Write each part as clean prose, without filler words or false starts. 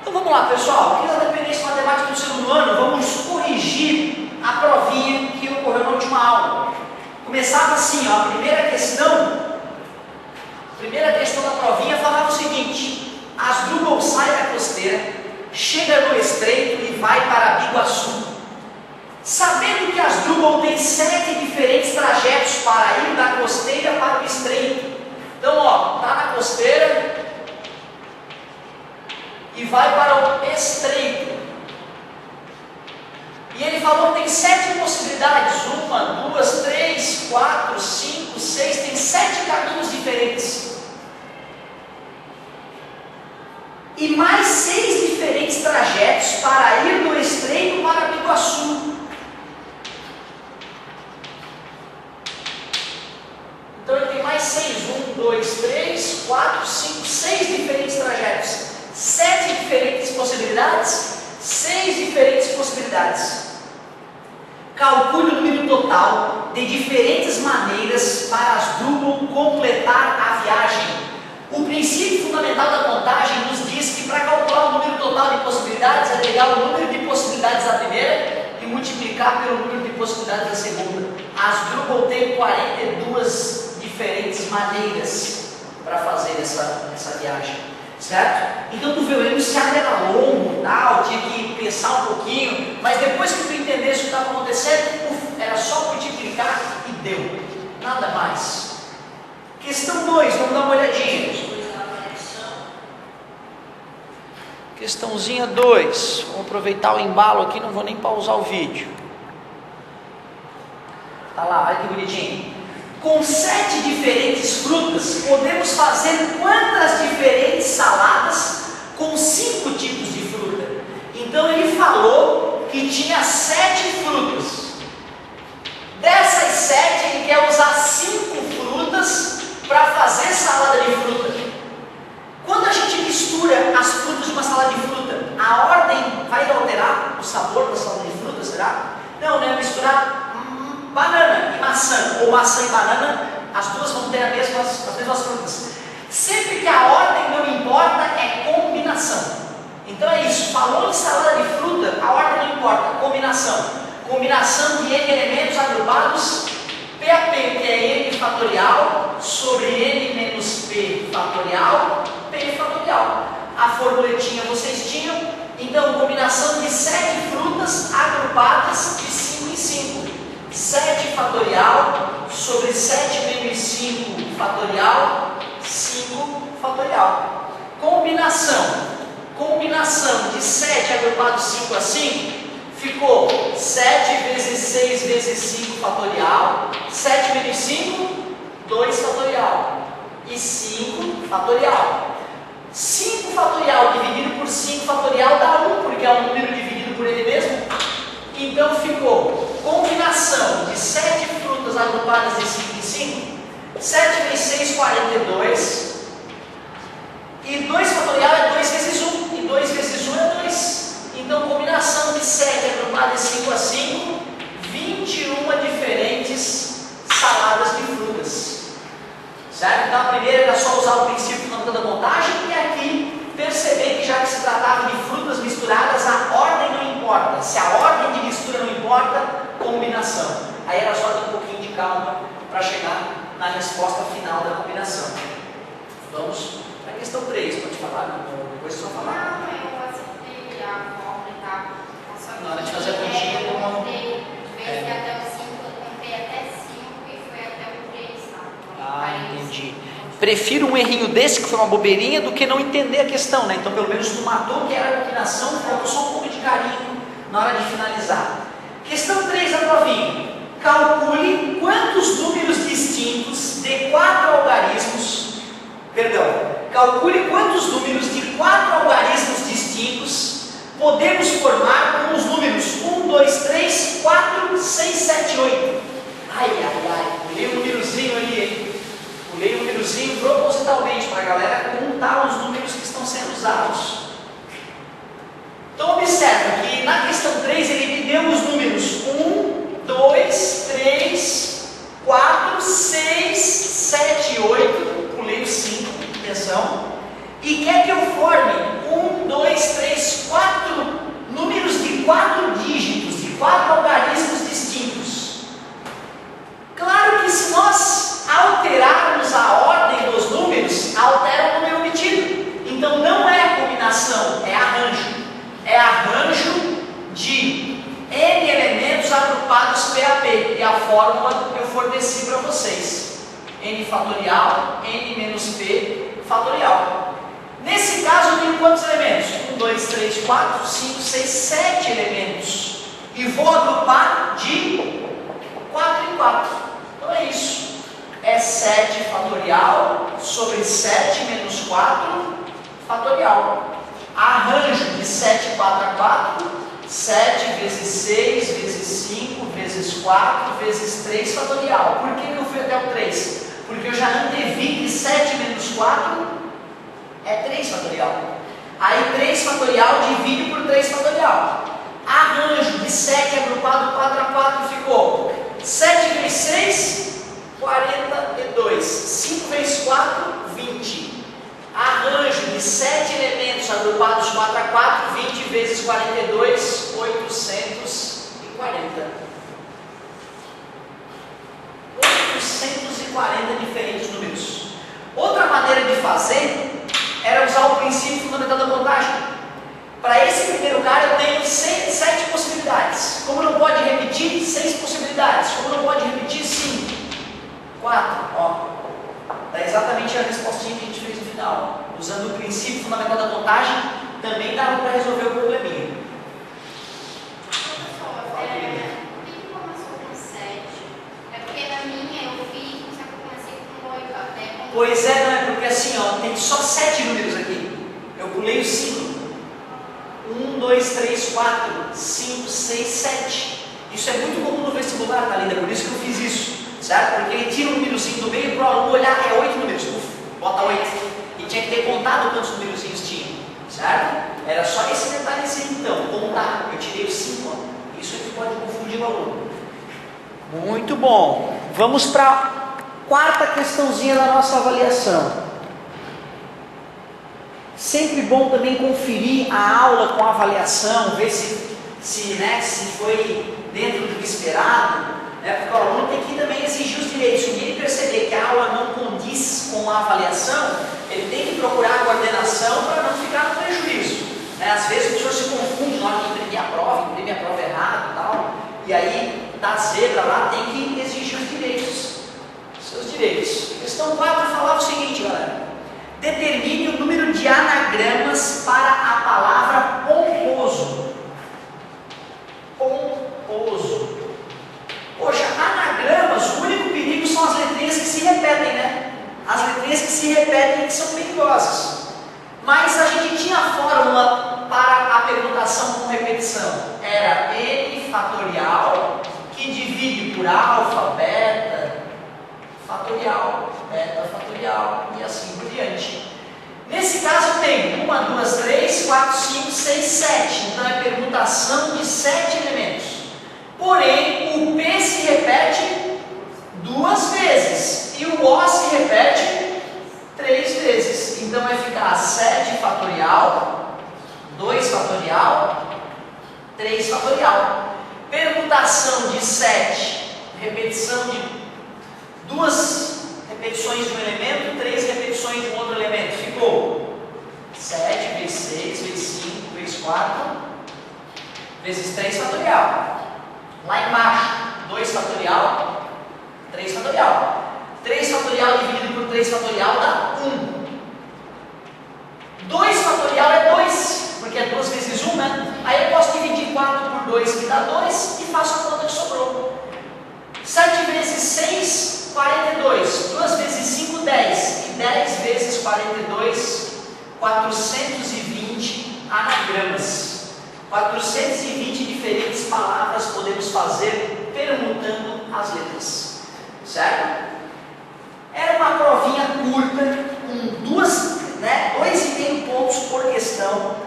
Então vamos lá, pessoal, aqui na dependência matemática do segundo ano, vamos corrigir a provinha que ocorreu na última aula. Começava assim, ó, a primeira questão da provinha falava o seguinte: Asdrubal sai da costeira, chega no estreito e vai para Biguaçu. Sabendo que Asdrubal tem 7 diferentes trajetos para ir da costeira para o estreito. Então, ó, tá na costeira e vai para o estreito. E ele falou que tem 7 possibilidades: 1, 2, 3, 4, 5, 6, tem 7 caminhos diferentes. E mais 6 diferentes trajetos para ir do estreito para Biguaçu. Então ele tem mais 6, 1, 2, 3, 4, 5, 6 diferentes trajetos. 7 diferentes possibilidades, 6 diferentes possibilidades. Calcule o número total de diferentes maneiras para Asdrubal completar a viagem. O princípio fundamental da contagem nos diz que para calcular o número total de possibilidades é pegar o número de possibilidades da primeira e multiplicar pelo número de possibilidades da segunda. Asdrubal tem 42 diferentes maneiras para fazer essa viagem, certo? Então tu viu, ele se era longo, tal, tinha que pensar um pouquinho, mas depois que tu entendesse o que estava acontecendo, era só multiplicar e deu, nada mais. Questão 2, vamos dar uma olhadinha. Questãozinha 2, vamos aproveitar o embalo aqui, não vou nem pausar o vídeo. Tá lá, olha que bonitinho. Com 7 diferentes frutas, podemos fazer quantas diferentes saladas com 5 tipos de fruta? Então ele falou que tinha 7 frutas. Dessas 7, ele quer usar 5 frutas para fazer salada de fruta. Quando a gente mistura as frutas de uma salada de fruta, a ordem vai alterar o sabor da salada de fruta, será? Não, né? Misturar banana e maçã, ou maçã e banana, as duas vão ter as mesmas frutas. Sempre que a ordem não importa, é combinação. Então é isso, falou em salada de fruta, a ordem não importa, combinação. Combinação de N elementos agrupados, P a P, que é N fatorial, sobre N menos P fatorial, P fatorial. A formuletinha vocês tinham, então combinação de 7 frutas agrupadas de 5 em 5. 7 fatorial sobre 7 menos 5 fatorial, 5 fatorial. Combinação de 7 agrupado 5 a 5, ficou 7 vezes 6 vezes 5 fatorial, 7 menos 5, 2 fatorial, e 5 fatorial. 5 fatorial dividido por 5 fatorial dá 1, porque é um número dividido por ele mesmo. Então ficou combinação de 7 frutas agrupadas de 5 em 5, 7 vezes 6, 42, e 2 fatorial é 2 vezes 1, e 2 vezes 1 é 2. Então combinação de 7 agrupadas de 5 a 5, 21 diferentes saladas de frutas. Certo? Então a primeira era só usar o princípio fundamental da contagem, e aqui perceber que já que se tratava de frutas misturadas, a ordem não importa. Se a ordem de mistura não importa, combinação. Aí era só ter um pouquinho de calma para chegar na resposta final da combinação. Vamos para a questão 3, pode falar? Depois é só falar. Não, eu acertei a fórmula e tal. Na hora de fazer a continha, eu contei até o 5, eu contei até 5 e foi até o 3, tá? Ah, entendi. Prefiro um errinho desse, que foi uma bobeirinha, do que não entender a questão, né? Então pelo menos tu matou que era a combinação, faltou só um pouco de carinho na hora de finalizar. Questão 3 da provinha. Calcule quantos números distintos de 4 algarismos, calcule quantos números de 4 algarismos distintos podemos formar com os números 1, 2, 3, 4, 6, 7, 8. Ai, pulei um númerozinho ali, hein? Pulei um númerozinho propositalmente para a galera contar os números que estão sendo usados. Então observa que na questão 3 ele me deu os números 1, 2, 3, 4, 6, 7, 8, pulei o 5, atenção, e quer que eu forme 1, 2, 3, fórmula eu forneci para vocês. N fatorial, N menos P fatorial. Nesse caso eu tenho quantos elementos? 1, 2, 3, 4, 5, 6, 7 elementos. E vou agrupar de 4 em 4. Então é isso. É 7 fatorial sobre 7 menos 4 fatorial. Arranjo de 7, 4 a 4, 7 vezes 6, vezes 5, vezes 4, vezes 3 fatorial. Por que eu fui até o 3? Porque eu já antevi que 7 menos 4 é 3 fatorial. Aí 3 fatorial divido por 3 fatorial. Arranjo de 7 agrupado 4 a 4 ficou 7 vezes 6, 42. 5 vezes 4, 20. Arranjo de 7 elementos agrupados 4 a 4, 20 vezes 42, 840. 840 diferentes números. Outra maneira de fazer era usar o princípio fundamental da contagem. Para esse primeiro cara eu tenho 7 possibilidades. Como não pode repetir, 6 possibilidades. Como não pode repetir, 5. 4, ó. Dá exatamente a respostinha que a gente fez no final. Usando o princípio fundamental da contagem, também dava para resolver o probleminha. Professor, por que começou com 7? É porque na minha eu fiz, só que eu comecei com 8 até. Pois é, não é porque assim, ó, tem só 7 números aqui. Eu pulei os 5. 1, 2, 3, 4, 5, 6, 7. Isso é muito comum no vestibular, tá linda? Por isso que eu fiz isso. Certo? Porque ele tira um númerozinho do meio para o aluno olhar, é 8 números, bota 8. E tinha que ter contado quantos númerozinhos tinha, certo? Era só esse detalhezinho então, contar. Eu tirei os 5, ó. Isso aqui pode confundir o aluno. Muito bom. Vamos para a quarta questãozinha da nossa avaliação. Sempre bom também conferir a aula com a avaliação, ver se foi dentro do esperado. Porque o aluno tem que também exigir os direitos. Se ele perceber que a aula não condiz com a avaliação, ele tem que procurar a coordenação para não ficar no prejuízo. Às vezes o professor se confunde na hora de imprimir a prova errado e tal, e aí dá zebra lá, tem que exigir os direitos. Seus direitos. Questão 4 falava o seguinte, galera. Determine o número de anagramas para a palavra pomposo. Pomposo. Poxa, anagramas, o único perigo são as letrinhas que se repetem, né? As letrinhas que se repetem que são perigosas. Mas a gente tinha a fórmula para a permutação com repetição. Era N fatorial, que divide por alfa, beta, fatorial, beta, fatorial, e assim por diante. Nesse caso tem 1, 2, 3, 4, 5, 6, 7. Então é permutação de 7 elementos. Porém, o P se repete 2 vezes e o O se repete 3 vezes. Então vai ficar 7 fatorial, 2 fatorial, 3 fatorial. Permutação de 7, repetição de 2 repetições de um elemento, 3 repetições de um outro elemento. Ficou 7 vezes 6, vezes 5, vezes 4, vezes 3 fatorial. Lá embaixo, 2 fatorial, 3 fatorial. 3 fatorial dividido por 3 fatorial dá 1. 2 fatorial é 2, porque é 2 vezes 1, né? Aí eu posso dividir 4 por 2, que dá 2, e faço a conta que sobrou. 7 vezes 6, 42. 2 vezes 5, 10. E 10 vezes 42, 420 anagramas. 420 diferentes palavras podemos fazer permutando as letras, certo? Era uma provinha curta, com 2,5 pontos por questão,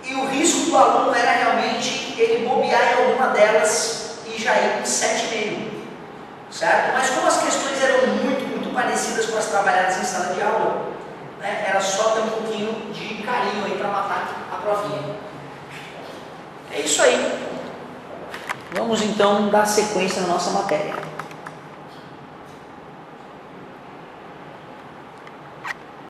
e o risco do aluno era realmente ele bobear em alguma delas e já ir com 7,5, certo? Mas como as questões eram muito parecidas com as trabalhadas em sala de aula, era só ter um pouquinho de carinho aí para matar a provinha. É isso aí. Vamos então dar sequência na nossa matéria.